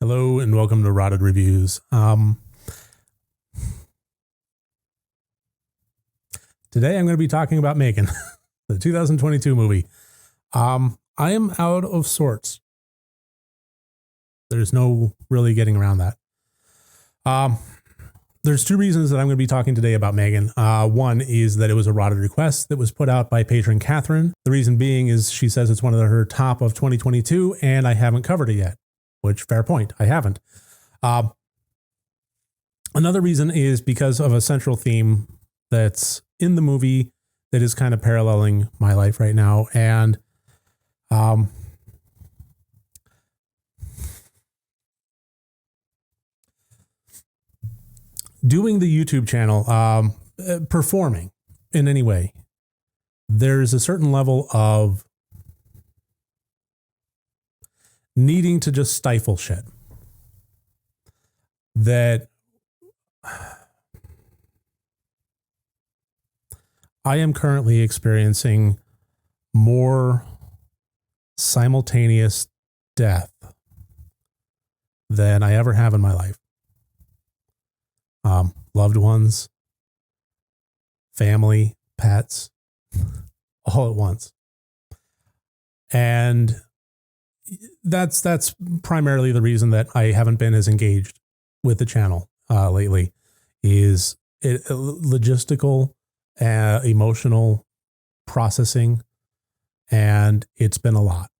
Hello and welcome to Rotted Reviews. Today I'm going to be talking about M3gan, the 2022 movie. I am out of sorts. There's no really getting around that. There's two reasons that I'm going to be talking today about M3gan. One is that it was a Rotted request that was put out by patron Catherine. The reason being is she says it's one of her top of 2022 and I haven't covered it yet. Which, fair point, I haven't. Another reason is because of a central theme that's in the movie that is kind of paralleling my life right now. And doing the YouTube channel, performing in any way, there's a certain level of needing to just stifle shit that I am currently experiencing more simultaneous death than I ever have in my life. Loved ones, family, pets, all at once. And that's primarily the reason that I haven't been as engaged with the channel lately. Is it logistical, emotional processing, and it's been a lot.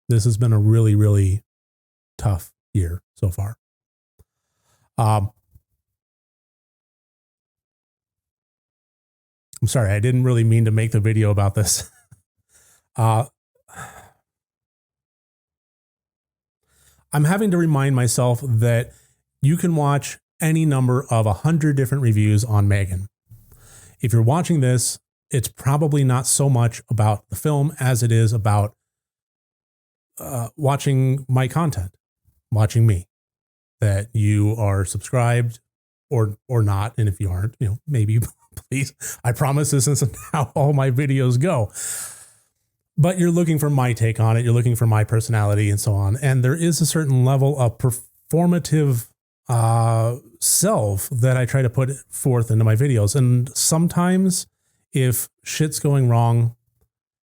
This has been a really, really tough year so far. I'm sorry, I didn't really mean to make the video about this. I'm having to remind myself that you can watch any number of 100 different reviews on M3gan. If you're watching this, it's probably not so much about the film as it is about watching my content, watching me, that you are subscribed or not. And if you aren't, maybe please, I promise this isn't how all my videos go. But you're looking for my take on it. You're looking for my personality and so on. And there is a certain level of performative self that I try to put forth into my videos. And sometimes if shit's going wrong,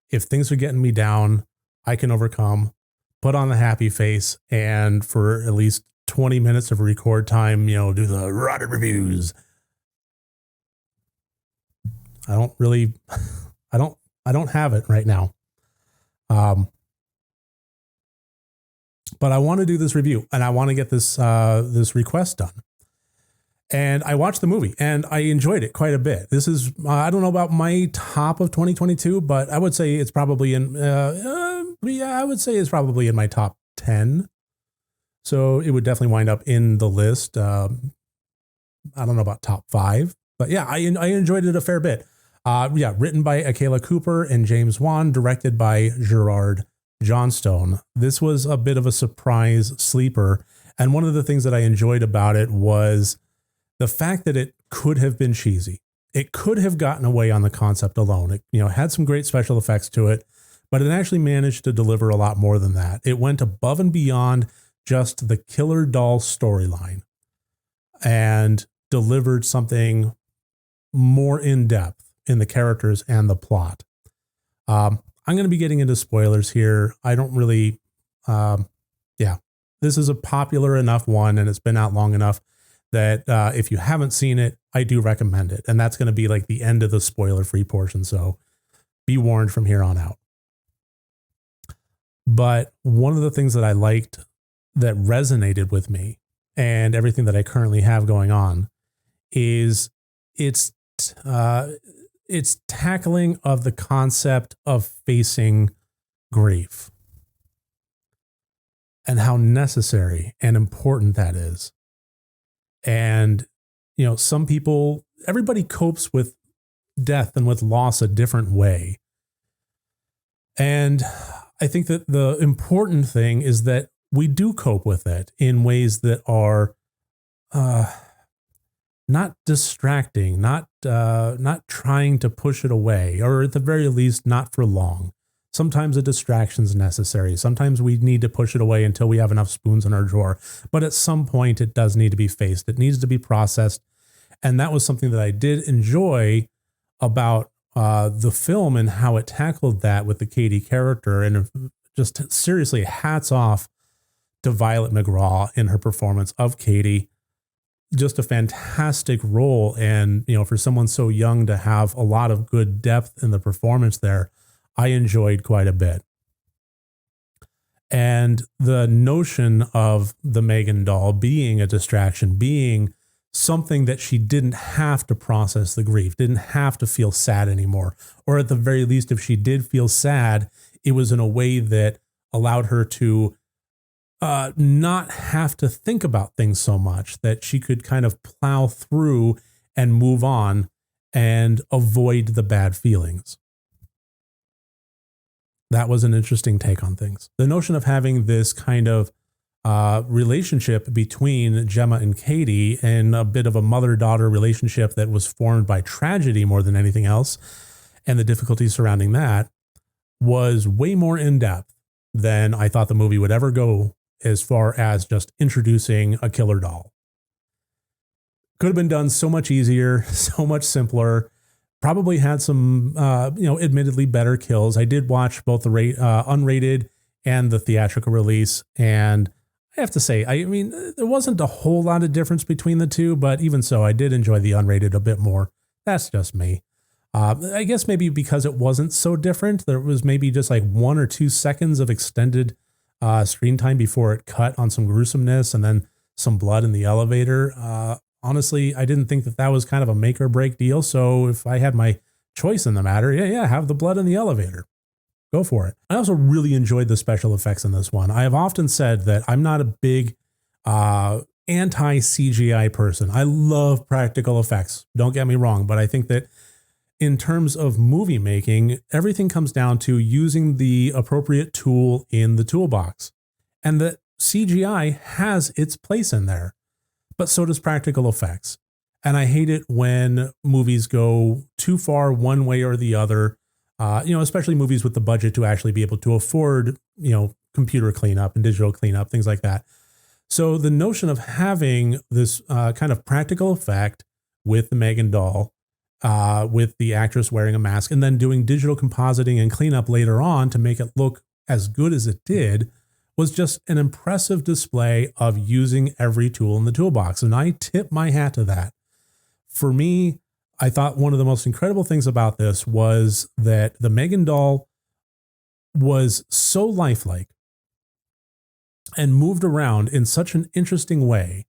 if things are getting me down, I can overcome, put on the happy face, and for at least 20 minutes of record time, do the Rotted reviews. I don't have it right now. But I want to do this review and I want to get this request done. And I watched the movie and I enjoyed it quite a bit. This is, I don't know about my top of 2022, but I would say it's probably I would say it's probably in my top 10. So it would definitely wind up in the list. I don't know about top 5, but yeah, I enjoyed it a fair bit. Written by Akela Cooper and James Wan, directed by Gerard Johnstone. This was a bit of a surprise sleeper. And one of the things that I enjoyed about it was the fact that it could have been cheesy. It could have gotten away on the concept alone. It, had some great special effects to it, but it actually managed to deliver a lot more than that. It went above and beyond just the killer doll storyline and delivered something more in depth in the characters and the plot. I'm going to be getting into spoilers here. I don't really, this is a popular enough one and it's been out long enough that if you haven't seen it, I do recommend it. And that's going to be like the end of the spoiler free portion. So be warned from here on out. But one of the things that I liked that resonated with me and everything that I currently have going on is it's tackling of the concept of facing grief and how necessary and important that is. And, some people, everybody copes with death and with loss a different way. And I think that the important thing is that we do cope with it in ways that are not distracting, not trying to push it away, or at the very least, not for long. Sometimes a distraction is necessary. Sometimes we need to push it away until we have enough spoons in our drawer. But at some point, it does need to be faced. It needs to be processed. And that was something that I did enjoy about the film and how it tackled that with the Katie character. And just seriously, hats off to Violet McGraw in her performance of Katie. Just a fantastic role. And, for someone so young to have a lot of good depth in the performance there, I enjoyed quite a bit. And the notion of the M3gan doll being a distraction, being something that she didn't have to process the grief, didn't have to feel sad anymore. Or at the very least, if she did feel sad, it was in a way that allowed her to not have to think about things so much, that she could kind of plow through and move on and avoid the bad feelings. That was an interesting take on things. The notion of having this kind of relationship between Gemma and Katie, and a bit of a mother-daughter relationship that was formed by tragedy more than anything else, and the difficulties surrounding that, was way more in-depth than I thought the movie would ever go, as far as just introducing a killer doll. Could have been done so much easier, so much simpler. Probably had some, admittedly better kills. I did watch both the unrated and the theatrical release, and I have to say, there wasn't a whole lot of difference between the two, but even so, I did enjoy the unrated a bit more. That's just me. I guess maybe because it wasn't so different, there was maybe just like 1 or 2 seconds of extended screen time before it cut on some gruesomeness and then some blood in the elevator. Honestly, I didn't think that was kind of a make or break deal. So if I had my choice in the matter, have the blood in the elevator. Go for it. I also really enjoyed the special effects in this one. I have often said that I'm not a big anti-CGI person. I love practical effects. Don't get me wrong, but I think that in terms of movie making, everything comes down to using the appropriate tool in the toolbox. And that CGI has its place in there, but so does practical effects. And I hate it when movies go too far one way or the other, especially movies with the budget to actually be able to afford, computer cleanup and digital cleanup, things like that. So the notion of having this kind of practical effect with the M3gan doll, with the actress wearing a mask, and then doing digital compositing and cleanup later on to make it look as good as it did, was just an impressive display of using every tool in the toolbox. And I tip my hat to that. For me, I thought one of the most incredible things about this was that the M3gan doll was so lifelike and moved around in such an interesting way,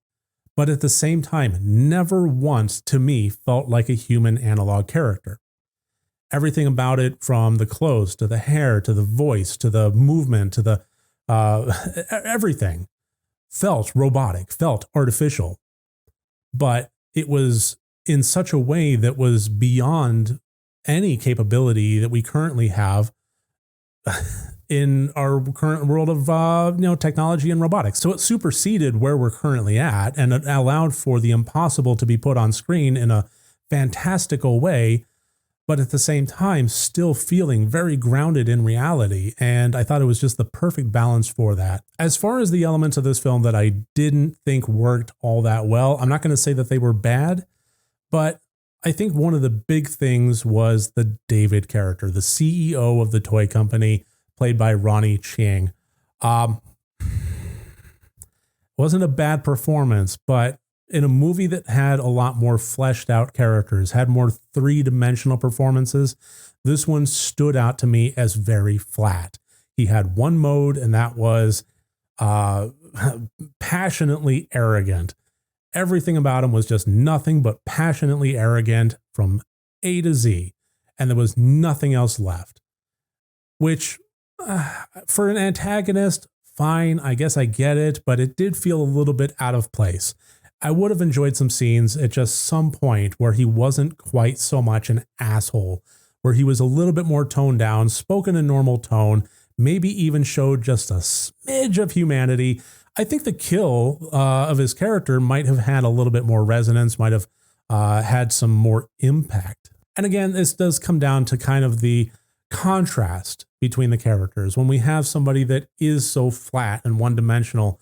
but at the same time, never once to me felt like a human analog character. Everything about it, from the clothes to the hair to the voice to the movement to the everything, felt robotic, felt artificial, but it was in such a way that was beyond any capability that we currently have in our current world of technology and robotics. So it superseded where we're currently at, and it allowed for the impossible to be put on screen in a fantastical way, but at the same time still feeling very grounded in reality. And I thought it was just the perfect balance for that. As far as the elements of this film that I didn't think worked all that well, I'm not going to say that they were bad, but I think one of the big things was the David character, the CEO of the toy company, played by Ronnie Chieng. Wasn't a bad performance, but in a movie that had a lot more fleshed out characters, had more three-dimensional performances, this one stood out to me as very flat. He had one mode, and that was passionately arrogant. Everything about him was just nothing but passionately arrogant from A to Z, and there was nothing else left. Which, for an antagonist, fine, I guess I get it, but it did feel a little bit out of place. I would have enjoyed some scenes at just some point where he wasn't quite so much an asshole, where he was a little bit more toned down, spoke in a normal tone, maybe even showed just a smidge of humanity. I think the kill of his character might have had a little bit more resonance, might have had some more impact. And again, this does come down to kind of the contrast between the characters, when we have somebody that is so flat and one-dimensional,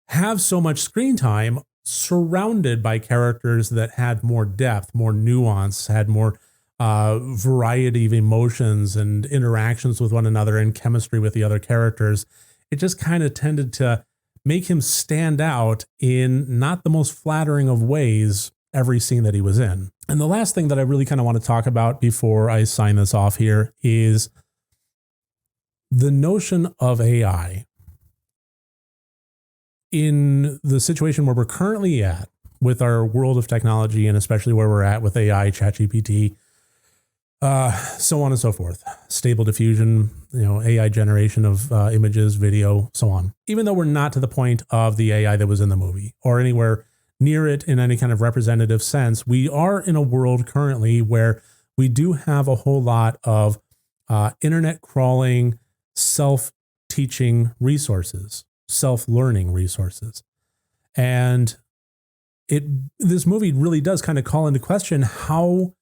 have so much screen time surrounded by characters that had more depth, more nuance, had more variety of emotions and interactions with one another and chemistry with the other characters, it just kind of tended to make him stand out in not the most flattering of ways every scene that he was in. And the last thing that I really kind of want to talk about before I sign this off here is the notion of AI. In the situation where we're currently at with our world of technology, and especially where we're at with AI, ChatGPT, so on and so forth, stable diffusion, AI generation of images, video, so on. Even though we're not to the point of the AI that was in the movie or anywhere near it in any kind of representative sense, we are in a world currently where we do have a whole lot of internet crawling, self-teaching resources, self-learning resources. And this movie really does kind of call into question how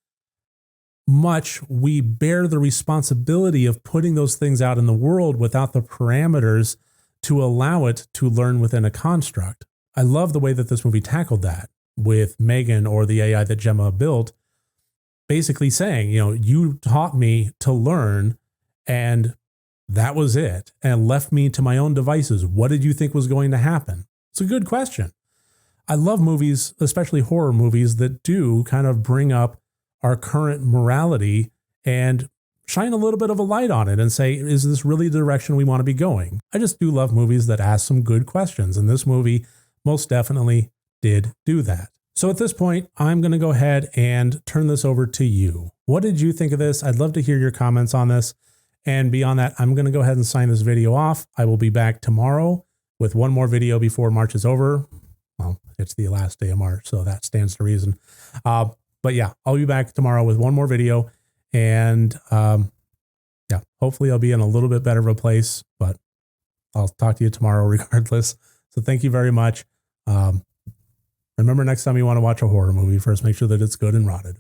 much we bear the responsibility of putting those things out in the world without the parameters to allow it to learn within a construct. I love the way that this movie tackled that with M3gan, or the AI that Gemma built, basically saying, you taught me to learn and that was it, and left me to my own devices. What did you think was going to happen? It's a good question. I love movies, especially horror movies, that do kind of bring up our current morality and shine a little bit of a light on it and say, is this really the direction we want to be going? I just do love movies that ask some good questions, and this movie most definitely did do that. So at this point, I'm going to go ahead and turn this over to you. What did you think of this? I'd love to hear your comments on this. And beyond that, I'm going to go ahead and sign this video off. I will be back tomorrow with one more video before March is over. Well, it's the last day of March, so that stands to reason. But yeah, I'll be back tomorrow with one more video, and yeah, hopefully I'll be in a little bit better of a place, but I'll talk to you tomorrow regardless. So thank you very much. Remember, next time you want to watch a horror movie, first make sure that it's good and rotted.